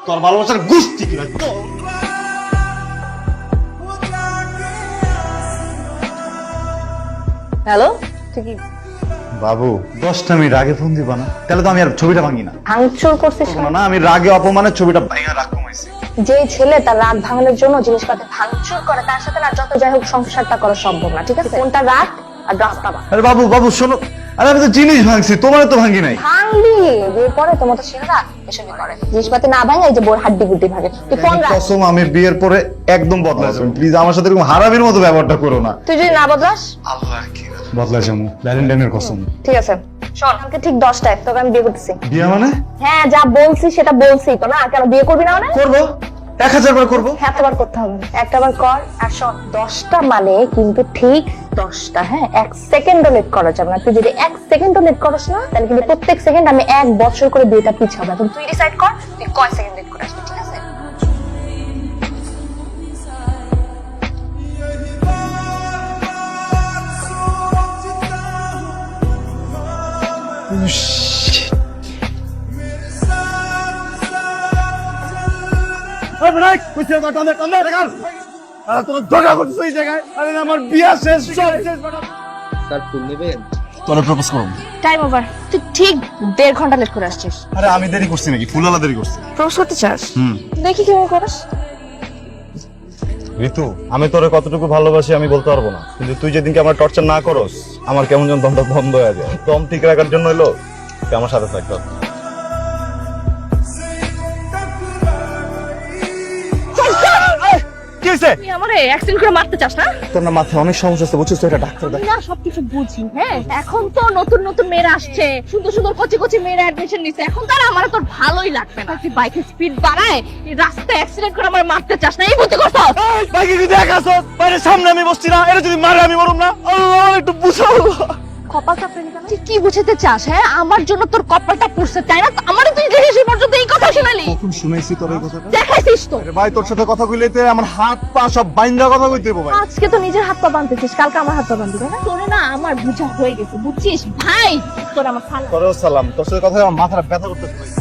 তোর ভালোবাসার গুষ্টি কিনা হ্যালো, তুই কি বাবু 10টা মিনিট আগে ফোন দিবা না? তাহলে তো আমি আর ছবিটা ভাঙি না। ভাঙচুর করছিস? না আমি রাগে অপমানের ছবিটা ভাঙা রাগ কমাইছি। যে ছেলে তার রাগ ভাঙানোর জন্য জিনিসপাতি ভাঙচুর করে, তার সাথে না যত যাই হোক সংসারটা করা সম্ভব না, ঠিক আছে? কোনটা রাগ আর রাস্তা বা আরে বাবু বাবু শোনো, আরে আমি তো জিনিস ভাঙছি, তোমার তো ভাঙি নাই। ভাঙবি বিয়ে পরে তোমার তো ছেলেরা এসবই করে, জিনিসপাতি না ভাঙে এই যে বোর হাড্ডি গুড্ডি ভাঙে। তুই ফোন রাখ। কসম আমি বিয়ের পরে একদম বদলাইছি, প্লিজ আমার সাথে এরকম হারামির মতো ব্যবহারটা করো না। তুই যদি না বদলাস আল্লাহ কি বদলাইছি আমি, ভ্যালেন্টাইনের কসম। ঠিক আছে শোন, কালকে ঠিক 10টায় তোকে আমি বিয়ে করতেছি। বিয়ে মানে? হ্যাঁ যা বলছি সেটা বলছি তো না, কেন বিয়ে করবি না মানে? করবো, 1000 বার করবো। হ্যাঁ তোবার করতে হবে না, একটা বার কর। আর শোন 10টা মানে কিন্তু ঠিক 10টা, হ্যাঁ 1 সেকেন্ডও লেট করা যাবে না। তুই যদি 1 সেকেন্ডও লেট করস না তাহলে কিন্তু প্রত্যেক সেকেন্ড আমি 1 বছর করে বিয়েটা পিছাবো। এখন তুই ডিসাইড কর তুই কয় সেকেন্ড লেট করে আসবি, ঠিক আছে? আমার বিয়া শেষ, সব শেষ। স্যার ফুল নেবেন? তোরা প্রপোজ করব। টাইম ওভার, তুই ঠিক 1.5 ঘন্টা লেট করে আসছিস। আরে আমি দেরি করছি নাকি? ফুলালা দেরি করছি। প্রপোজ করতে চাস? দেখি কেমন করিস। ঋতু, আমি তোরে কতটুকু ভালোবাসি আমি বলতে পারবো না, কিন্তু তুই যেদিনকে আমার টর্চার না করস আমার কেমন যেন দমটা বন্ধ হয়ে যায়। দম ঠিক রাখার জন্য হলো তুই আমার সাথে থাকতে হবে। কি হয়েছে? তুই আমারে অ্যাক্সিডেন্ট করে মারতে চাস না? তোর না মাথায় অনেক সমস্যা আছে, বুঝছিস তো? এটা ডাক্তার দেখ। আমি না সবকিছু বুঝি, হ্যাঁ এখন তো নতুন নতুন মেয়েরা আসছে, সুন্দর সুন্দর কচি কচি মেয়েরা অ্যাডমিশন নিছে, এখন তারা আমার তোর ভালোই লাগবে না। তুই বাইকের স্পিড বাড়ায় এই রাস্তায় অ্যাক্সিডেন্ট করে আমার মারতে চাস না, এই বুঝতে করছ? বাইকে যদি দেখাস বাইরে সামনে আমি বসছি না, এটা যদি মারে আমি মরুম না? আল্লাহ একটু বুঝাও। কপাল চাপড়ে কেন? তুই কি বুঝাতে চাস? হ্যাঁ আমার জন্য তোর কপালটা পুড়ছে, তাই না? আমারে তুই দেখে সে পর্যন্ত এই কথা শোনালি? কখন শুনাইছি তোর এই কথাটা? দেখাইছিস তো। আরে ভাই তোর সাথে কথা কইলেতে আমার হাত পা সব বাইন্দা কথা কইতে হবে ভাই। আজকে তো নিজের হাত পা বাঁধতেছিস, কালকে আমার হাত পা বাঁধবি, তাই না? তোরে না আমার বুঝা হয়ে গেছে, বুঝছিস ভাই? তোর আমার সালাম। তোরেও সালাম, তোর সাথে কথা আমার মাথাটা ব্যথা করতেছে ভাই।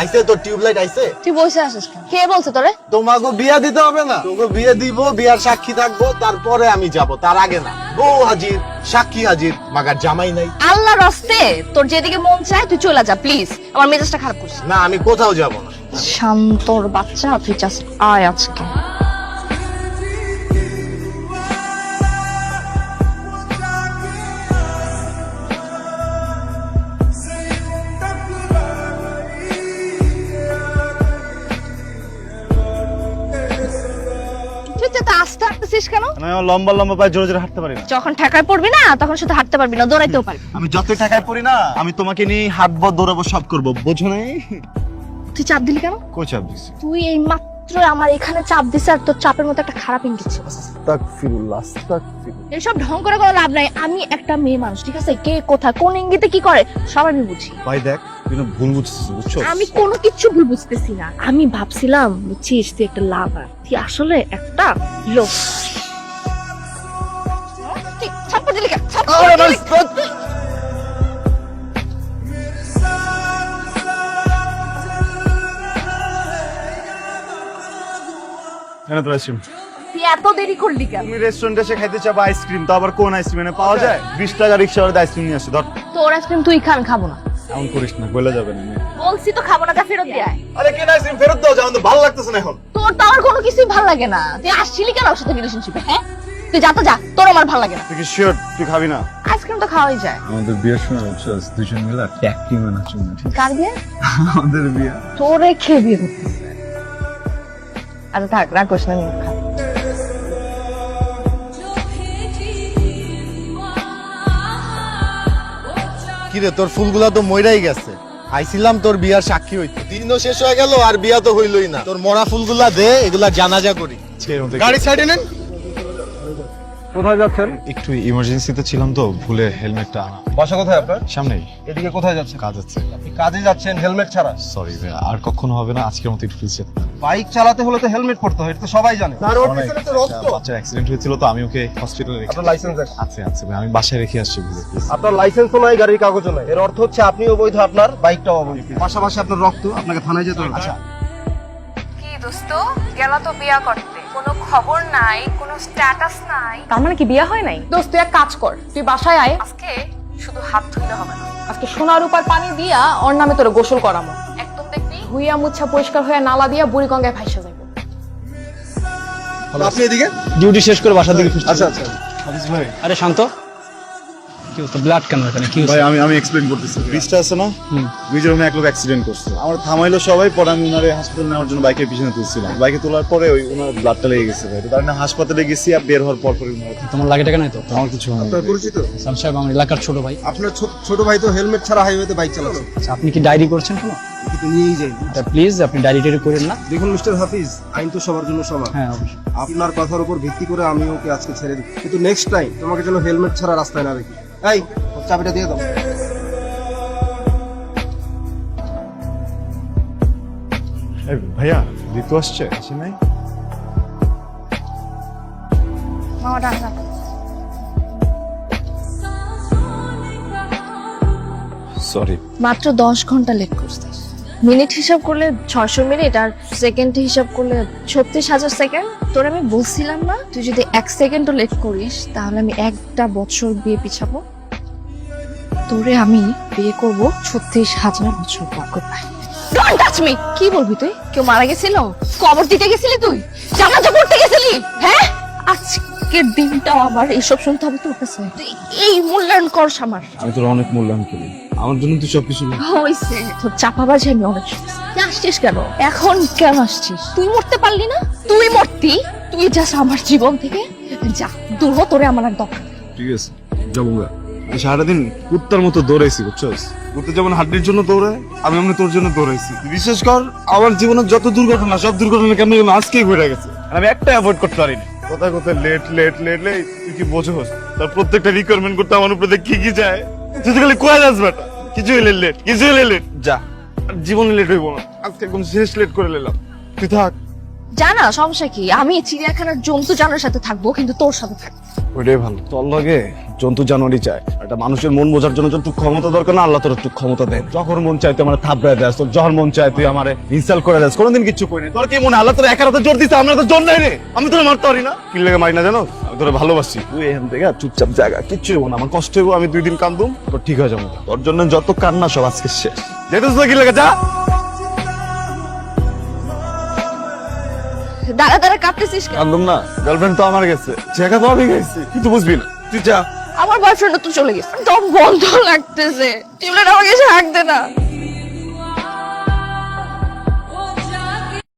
আইছে তো টিউবলাইট আইছে। তুই বসে আসিস কেন? কে বলছে তোরে? তোমাকে বিয়া দিতে হবে না? তোকে বিয়ে দিব, বিয়ার সাক্ষী থাকবো, তারপরে আমি যাব, তার আগে না। বউ হাজির, সাক্ষী হাজির, মাগার জামাই নাই। আল্লাহর রাস্তে তোর যেদিকে মন চায় তুই চলে যা প্লিজ, আমার মেজাজটা খারাপ করছিস। না আমি কোথাও যাব না। শান্তর বাচ্চা, তুই জাস্ট আয় আজকে। তুই তো আস্তে হাঁটতেছিস কেন? আমি আমার লম্বা লম্বা পায়ে জোরে জোরে হাঁটতে পারি না। যখন ঠেকায় পড়বি না তখন শুধু হাঁটতে পারবি না, দৌড়াইতেও পারবি। আমি যতই টাকায় পড়ি না, আমি তোমাকে নিয়ে হাঁটবো, দৌড়াবো, সব করবো, বুঝো নাই? তুই চাপ দিলি কেন? কই চাপ দিছি? তুই এই মাত্র আমার এখানে চাপ দিছিস আর তোর চাপের মতো একটা খারাপ ইঙ্গিত ছিল। আস্তাগফিরুল্লাহ, আস্তাগফিরুল্লাহ। এসব ঢং করে কোনো লাভ নাই। আমি একটা মেয়ে মানুষ, ঠিক আছে? কে কোথায় কোন ইঙ্গিতে কি করে সব আমি বুঝি। ভাই দেখ, তুই না ভুল বুঝছিস, বুঝছো? আমি কোনো কিচ্ছু ভুল বুঝতেছি না। আমি ভাবছিলাম বুঝছিস তুই একটা লাভার, তুই আসলে একটা লোক। তুই ছাপ্পা দিলি কেন? ছাপ্পা দিলি কেন? এনে তোর আইসক্রিম। তুই এত দেরি করলি কেন? তুমি রেস্টুরেন্টে এসে খাইতে চাবা আইসক্রিম, তো আবার কোন আইসক্রিম এনে পাওয়া যায়? 20 টাকা রিক্সা ভাড়া আইসক্রিম নিয়ে আসে, ধর। তোর আইসক্রিম তুই খা, আমি খাবো না। এমন করিস না, বলে যাবে না। বলছি তো খাবো না, যা ফেরত দিয়ে আয়। আরে কেন আইসক্রিম ফেরত দাও, আমার তো ভালো লাগতেছে না এখন। তোর তো আমার কোনো কিছুই ভালো লাগে না। তুই আসছিলি কেন ওর সাথে রিলেশনশিপে? হ্যাঁ তুই যা তো যা, তোর আমার ভালো লাগে না। তুই কি শিওর তুই খাবি না? আইসক্রিম তো খাওয়াই যায়। আমাদের বিয়ের সময় বুঝছস দুজন মিলে ট্যাগ টিম বানাচ্ছি, ঠিক? কার বিয়ে? আমাদের বিয়ে। তোরে খেয়ে বিয়ে করতেছে। আচ্ছা থাক, রাখোস না, নিয়ে খা। কিরে তোর ফুলগুলা তো মইরাই গেছে। আইছিলাম তোর বিয়ার সাক্ষী হইতে, দিনও শেষ হয়ে গেল আর বিয়া তো হইলই না। তোর মরা ফুলগুলা দে, এগুলা জানাজা করি। গাড়ি সাইডে নেন। কোথায় যাচ্ছেন? একটু ইমার্জেন্সিতে ছিলাম তো, ভুলে হেলমেটটা আনা। বাসা কোথায় আপনার? সামনেই। এদিকে কোথায় যাচ্ছেন? কাজ আছে। আপনি কাজে যাচ্ছেন হেলমেট ছাড়া? সরি ভাই, আর কখনো হবে না, আজকের মতো একটু প্লিজ। বাইক চালাতে হলে তো হেলমেট পরতে হয়, এটা তো সবাই জানে। তার ওর পিছনে তো রক্ত। বাচ্চার অ্যাক্সিডেন্ট হয়েছিল তো, আমি ওকে হসপিটালে রেখে। আপনার লাইসেন্স আছে আছে ভাই, আমি বাসায় রেখে আসছি বুঝে প্লিজ। আপনার লাইসেন্সও নাই, গাড়ির কাগজও নাই, এর অর্থ হচ্ছে আপনি অবৈধ, আপনার বাইকটাও অবৈধ, পাশাপাশি আপনার রক্ত, আপনাকে থানায় যেতে হবে। আচ্ছা কি দোস্ত গেল তো বিয়া করতে, কোনো খবর নাই, কোনো স্ট্যাটাস নাই। তার মানে কি বিয়ে হয় নাই? দোস্ত তুই এক কাজ কর, তুই বাসায় আয়, আজকে শুধু হাত ধুইলে হবে না, আজকে সোনা রূপার পানি দিয়া ওর নামে তোর গোসল করামো। একদম দেখবি ধুইয়া মুছা পরিষ্কার হয়ে নালা দিয়া বুড়ি গঙ্গায় ভাইসা যাইব। আপনি এদিকে। ডিউটি শেষ করে বাসার দিকে ফিরছি। আচ্ছা আচ্ছা হাফিজ ভাই, আরে শান্ত, কি হতো? ব্লাড কেন এখানে? কি ভাই হচ্ছে? আমি এক্সপ্লেইন করতেছি। ব্রিজটা আছে না, ব্রিজের ওখানে এক লোক অ্যাক্সিডেন্ট করছে। আমার থামাইলো সবাই, পরে আমি ওনারে হাসপাতালে নেওয়ার জন্য বাইকের পিছনে তুলছিলাম। বাইকে তোলার পরে ওই ওনার ব্লাডটা লেগে গেছে ভাই, তো তার জন্য হাসপাতালে গেছি। আর বের হওয়ার পর পরে তোমার লাগে টাকা নাই তো? আমার কিছু হয়নি। আপনার পরিচিত? সাম সাহেব আমার এলাকার ছোট ভাই। আপনার ছোট ভাই তো হেলমেট ছাড়া হাইওয়েতে বাইক চালাচ্ছে, আচ্ছা, আপনি কি ডায়েরি করছেন কোনো? কিন্তু নিয়েই যাই। প্লিজ আপনি ডায়েরি টায়েরি করেন না। দেখুন মিস্টার হাফিজ, আইন তো সবার জন্য সমান। হ্যাঁ অবশ্যই। আপনার কথার উপর ভিত্তি করে আমি ওকে আজকে ছেড়ে দিই, কিন্তু নেক্সট টাইম তোমাকে যেন হেলমেট ছাড়া রাস্তায় না দেখি। এই ওর চাবিটা দিয়ে দাও। এই ভাইয়া, ঋতু আসছে? আসে নাই? মামা ডাক। সরি। মাত্র 10 ঘন্টা লেট করছিস। মিনিট হিসাব করলে 600 মিনিট, আর সেকেন্ড হিসাব করলে 36,000 সেকেন্ড। তোর আমি বলছিলাম না, তুই যদি 1 সেকেন্ডও লেট করিস তাহলে আমি 1টা বছর বিয়ে পিছাবো। তোরে আমি বিয়ে করব 36,000 বছর পর। Don't touch me. কি বলবি তুই? কেউ মারা গেছিল? কবর দিতে গেছিলি তুই? জানাজা পড়তে গেছিলি? হ্যাঁ, আজকের দিনটাও আমার এইসব শুনতে হবে তোর কাছে? তুই এই মূল্যায়ন করস আমার? আমি তোর অনেক মূল্যায়ন করি, আমার জন্য তুই সবকিছু। হইছে তোর চাপাবাজি আমি অনেক শুনছি। তুই আসছিস কেন এখন? কেন আসছিস? তুই মরতে পারলি না? তুই মরতি, তুই যাস আমার জীবন থেকে। যা দূর হ, তোরে আমার আর দরকার নেই। ঠিক আছে, যাবো গা। আমি সারাদিন কুত্তার মতো দৌড়াইছি, বুঝছস? কুত্তা যেমন হাড্ডির জন্য দৌড়ায়, আমি এমনি তোর জন্য দৌড়াইছি। বিশেষ কর, আমার জীবনের যত দুর্ঘটনা, সব দুর্ঘটনা কেমন যেন আজকেই ঘটে গেছে। আমি একটা অ্যাভয়েড করতে পারিনি। কোথায় কোথায় লেট লেট লেট লেট, তুই কি বোঝোস? তার প্রত্যেকটা রিকোয়ারমেন্ট করতে আমার উপরে কি কি যায়। তুই তো খালি কয়ে যাস বেটা, কিছু হইলে লেট, কিছু হইলে লেট। যা, আর জীবনে লেট হইব না। আজকে একদম শেষ লেট করে নিলাম, তুই থাক। জানা সমস্যা কি? আমি চিড়িয়াখানার জন্তু জানোয়ারের সাথে থাকবো, কিন্তু তোর সাথে থাকবো। ওইটাই ভালো। তোর লগে জন্তু জানোয়ারই চায়। একটা মানুষের মন বোঝার জন্য যত ক্ষমতা দরকার না, আল্লাহ তোর একটু ক্ষমতা দেন। যখন মন চায় তুই আমার থাপড়ায় দেস, তোর যখন মন চায় তুই আমার ইনসাল্ট করে দেস। কোনোদিন কিচ্ছু করি না। তোর কি মনে আল্লাহ তোর একার হাতে জোর দিতে, আমরা তো জোর নাই রে। আমি তোর মারতে পারি না, কি লেগে মারি না জানো? আমি তোর ভালোবাসি। তুই এখান থেকে চুপচাপ জায়গা, কিচ্ছু হইব না। আমার কষ্ট হইব, আমি 2 দিন কান্দুম, তোর ঠিক হয়ে যাবো। তোর জন্য যত কান্না সব আজকে শেষ। যেতেছ না, কি লেগে যা। দাঁড়া দাঁড়া কাঁদতেছিস কেন? কান্দুম না, গার্লফ্রেন্ড তো আমার গেছে, জায়গা তো আমি গেছি, কিন্তু বুঝবি না। তুই যা। আমার বয়ফ্রেন্ড তো চলে গেছে, দম বন্ধ লাগতেছে। টিউলার আমাকে হাঁক দে না।